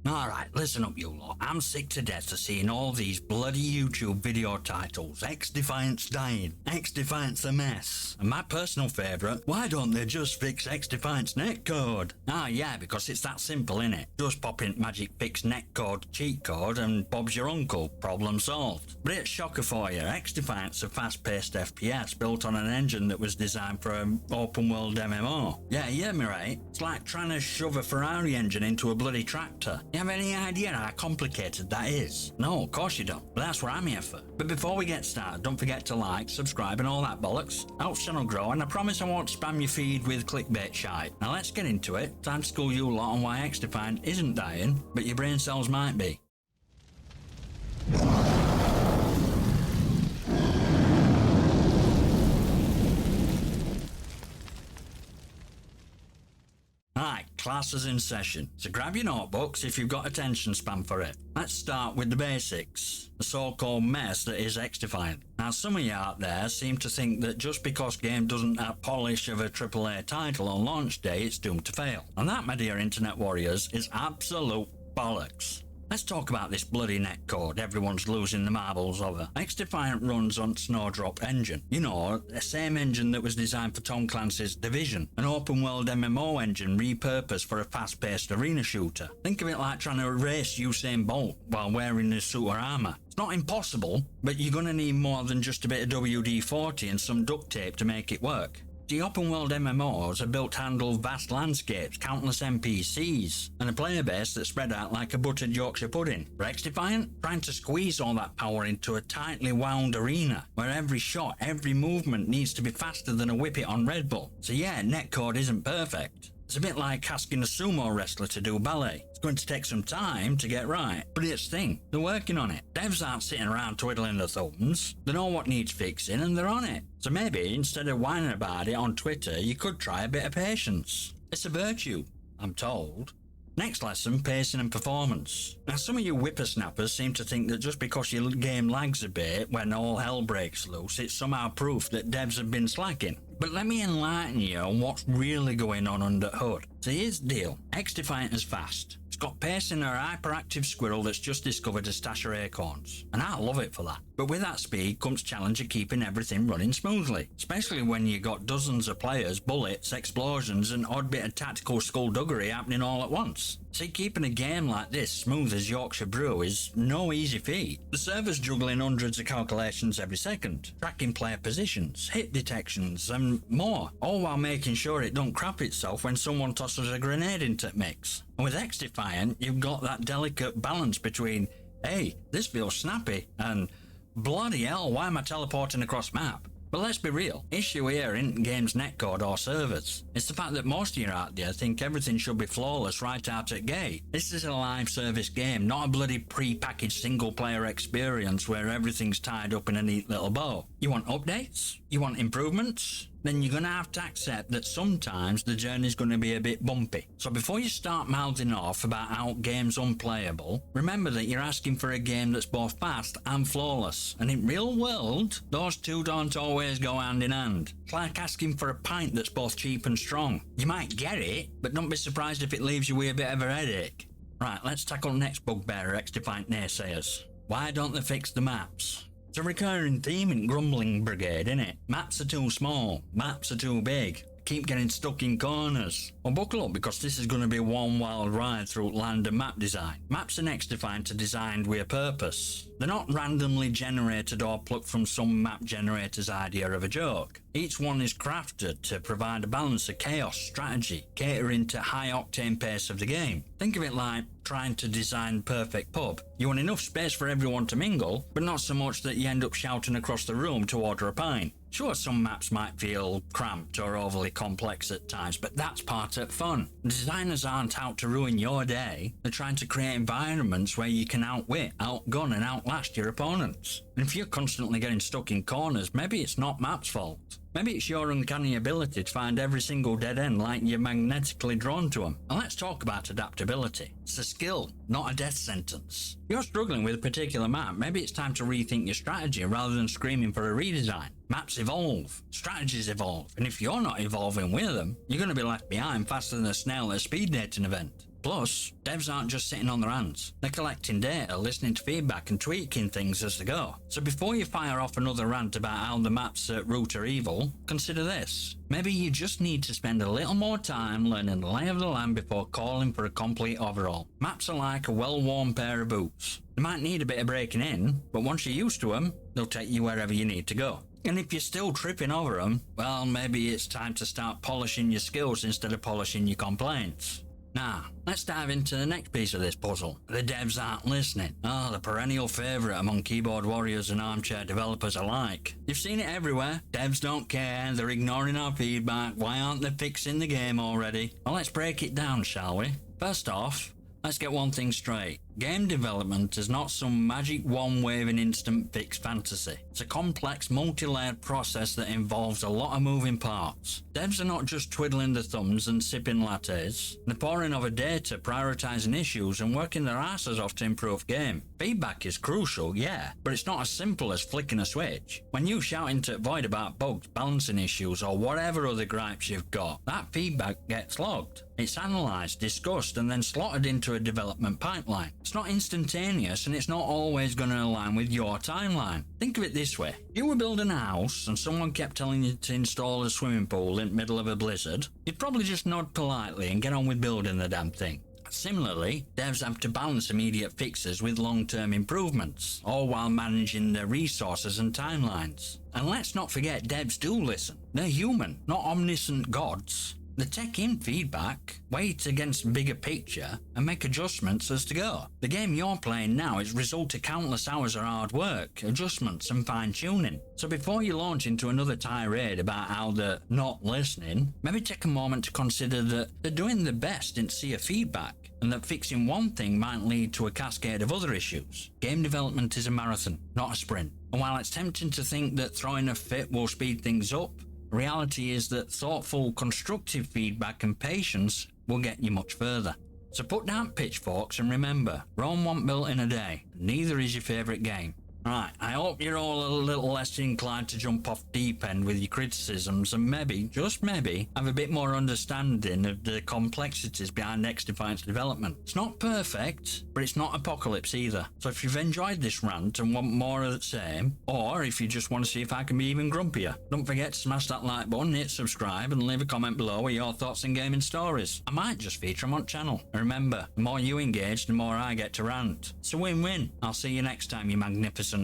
Alright, listen up you lot. I'm sick to death of seeing all these bloody YouTube video titles. XDefiant's dying. XDefiant's a mess. And my personal favourite, why don't they just fix XDefiant's netcode? Ah yeah, because it's that simple innit? Just pop in magic fix netcode cheat code and Bob's your uncle. Problem solved. But it's shocker for you. XDefiant's a fast-paced FPS built on an engine that was designed for an open world MMO. Yeah, you heard me right. It's like trying to shove a Ferrari engine into a bloody tractor. You have any idea how complicated that is? No, of course you don't. But that's what I'm here for. But before we get started, don't forget to like, subscribe and all that bollocks. Helps channel grow, and I promise I won't spam your feed with clickbait shite. Now let's get into it. Time to school you lot on why XDefiant isn't dying, but your brain cells might be. Alright, class is in session, so grab your notebooks if you've got attention span for it. Let's start with the basics, the so-called mess that is XDefiant. Now some of you out there seem to think that just because game doesn't have polish of a AAA title on launch day, it's doomed to fail. And that, my dear internet warriors, is absolute bollocks. Let's talk about this bloody netcode everyone's losing the marbles over. XDefiant runs on Snowdrop engine. You know, the same engine that was designed for Tom Clancy's Division, an open world MMO engine repurposed for a fast-paced arena shooter. Think of it like trying to race Usain Bolt while wearing a suit or armour. It's not impossible, but you're gonna need more than just a bit of WD-40 and some duct tape to make it work. The open world MMOs are built to handle vast landscapes, countless NPCs, and a player base that's spread out like a buttered Yorkshire pudding. For XDefiant, trying to squeeze all that power into a tightly wound arena, where every shot, every movement needs to be faster than a whippet on Red Bull. So yeah, netcode isn't perfect. It's a bit like asking a sumo wrestler to do ballet. It's going to take some time to get right, but it's the thing, they're working on it. Devs aren't sitting around twiddling their thumbs. They know what needs fixing and they're on it. So maybe instead of whining about it on Twitter, you could try a bit of patience. It's a virtue, I'm told. Next lesson, pacing and performance. Now some of you whippersnappers seem to think that just because your game lags a bit when all hell breaks loose, it's somehow proof that devs have been slacking. But let me enlighten you on what's really going on under the hood. So here's the deal, XDefiant is fast. It's got pace in a hyperactive squirrel that's just discovered a stash of acorns, and I love it for that. But with that speed comes challenge of keeping everything running smoothly, especially when you got dozens of players, bullets, explosions and odd bit of tactical skullduggery happening all at once. See, keeping a game like this smooth as Yorkshire brew is no easy feat. The server's juggling hundreds of calculations every second, tracking player positions, hit detections and more, all while making sure it don't crap itself when someone tosses a grenade into the mix. And with XDefiant, you've got that delicate balance between, hey, this feels snappy, and bloody hell, why am I teleporting across map? But let's be real, issue here isn't game's netcode or servers. It's the fact that most of you out there think everything should be flawless right out at gate. This is a live service game, not a bloody pre-packaged single player experience where everything's tied up in a neat little bow. You want updates? You want improvements? Then you're going to have to accept that sometimes the journey's going to be a bit bumpy. So before you start mouthing off about how game's unplayable, remember that you're asking for a game that's both fast and flawless. And in real world, those two don't always go hand in hand. It's like asking for a pint that's both cheap and strong. You might get it, but don't be surprised if it leaves you with a bit of a headache. Right, let's tackle the next bugbear XDefiant naysayers. Why don't they fix the maps? It's a recurring theme in Grumbling Brigade, innit? Maps are too small, maps are too big, keep getting stuck in corners. Well, buckle up because this is going to be one wild ride through land and map design. Maps in XDefiant are designed with a purpose. They're not randomly generated or plucked from some map generator's idea of a joke. Each one is crafted to provide a balance of chaos, strategy, catering to high-octane pace of the game. Think of it like trying to design perfect pub. You want enough space for everyone to mingle, but not so much that you end up shouting across the room to order a pint. Sure, some maps might feel cramped or overly complex at times, but that's part of fun. Designers aren't out to ruin your day, they're trying to create environments where you can outwit, outgun and outlast your opponents. And if you're constantly getting stuck in corners, maybe it's not map's fault. Maybe it's your uncanny ability to find every single dead end like you're magnetically drawn to them. And let's talk about adaptability. It's a skill, not a death sentence. If you're struggling with a particular map, maybe it's time to rethink your strategy rather than screaming for a redesign. Maps evolve, strategies evolve, and if you're not evolving with them, you're going to be left behind faster than a snail at a speed dating event. Plus, devs aren't just sitting on their hands. They're collecting data, listening to feedback and tweaking things as they go. So before you fire off another rant about how the maps at root are evil, consider this. Maybe you just need to spend a little more time learning the lay of the land before calling for a complete overhaul. Maps are like a well-worn pair of boots. They might need a bit of breaking in, but once you're used to them, they'll take you wherever you need to go. And if you're still tripping over them, well, maybe it's time to start polishing your skills instead of polishing your complaints. Now, let's dive into the next piece of this puzzle. The devs aren't listening. Oh, the perennial favourite among keyboard warriors and armchair developers alike. You've seen it everywhere. Devs don't care, they're ignoring our feedback, why aren't they fixing the game already? Well, let's break it down, shall we? First off, let's get one thing straight. Game development is not some magic one-waving instant fix fantasy. It's a complex, multi-layered process that involves a lot of moving parts. Devs are not just twiddling their thumbs and sipping lattes. They're poring over data, prioritising issues, and working their asses off to improve game. Feedback is crucial, yeah, but it's not as simple as flicking a switch. When you shout into Void about bugs, balancing issues, or whatever other gripes you've got, that feedback gets logged. It's analysed, discussed, and then slotted into a development pipeline. It's not instantaneous, and it's not always going to align with your timeline. Think of it this way. You were building a house and someone kept telling you to install a swimming pool in the middle of a blizzard. You'd probably just nod politely and get on with building the damn thing. Similarly, devs have to balance immediate fixes with long-term improvements, all while managing their resources and timelines. And let's not forget, devs do listen. They're human, not omniscient gods. They take in feedback, weigh it against bigger picture, and make adjustments as to go. The game you're playing now is result of countless hours of hard work, adjustments and fine-tuning. So before you launch into another tirade about how they're not listening, maybe take a moment to consider that they're doing their best in sea of feedback, and that fixing one thing might lead to a cascade of other issues. Game development is a marathon, not a sprint. And while it's tempting to think that throwing a fit will speed things up, reality is that thoughtful, constructive feedback and patience will get you much further. So put down pitchforks and remember, Rome wasn't built in a day, neither is your favourite game. Right, I hope you're all a little less inclined to jump off deep end with your criticisms and maybe, just maybe, have a bit more understanding of the complexities behind XDefiant's development. It's not perfect, but it's not apocalypse either. So if you've enjoyed this rant and want more of the same, or if you just want to see if I can be even grumpier, don't forget to smash that like button, hit subscribe and leave a comment below with your thoughts and gaming stories. I might just feature them on channel. And remember, the more you engage, the more I get to rant. It's a win-win. I'll see you next time, you magnificent